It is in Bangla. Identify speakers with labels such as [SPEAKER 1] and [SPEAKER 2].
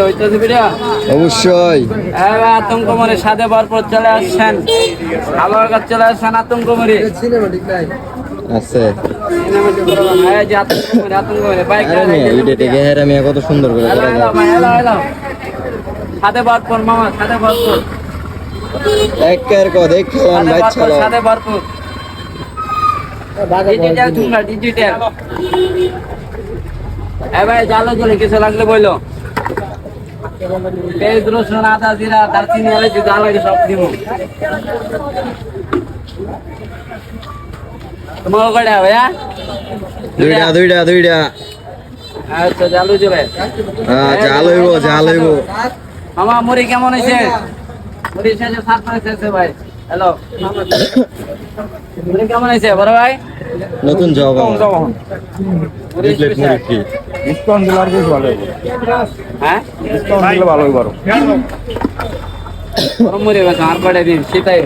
[SPEAKER 1] হইতেছে ভিডিও
[SPEAKER 2] অবশ্যই
[SPEAKER 1] আতঙ্ক মরে সাথে ভরপুর চলে আসছেন আলোর কাছে চলে আসছেন আতঙ্ক মরে
[SPEAKER 2] আছে
[SPEAKER 1] আতঙ্ক মরে বাইক
[SPEAKER 2] কত সুন্দর করে করা যায়।
[SPEAKER 1] সাথে ভরপুর মামা সাথে ভরপুর
[SPEAKER 2] একের কো দেখলাম ভাই চলো
[SPEAKER 1] সাথে ভরপুর ডিজিটাল ঝুমরা ডিজিটাল ভাই জালো চলে কিছু লাগলে বললো পেঁয়াজ রসুন আদা জিরা দারচিনি এলাচি যা লাগে সব দিব তোমার কয়টা ভাইয়া
[SPEAKER 2] দুইটা
[SPEAKER 1] আচ্ছা জালু চলে
[SPEAKER 2] জাল হইব
[SPEAKER 1] মামা মুড়ি কেমন হয়েছে মুড়ি শেষে সাত হয়েছে ভাই হ্যালো মুড়ি কেমন হয়েছে বড় ভাই
[SPEAKER 2] নতুন জব
[SPEAKER 3] ডিসকাউন্ট দিলে আর বেশ ভালো হবে।
[SPEAKER 1] হ্যাঁ
[SPEAKER 3] ডিসকাউন্ট দিলে ভালো হবে আরো।
[SPEAKER 1] গরম মুড়ি আর কয়টা দিন সেটাই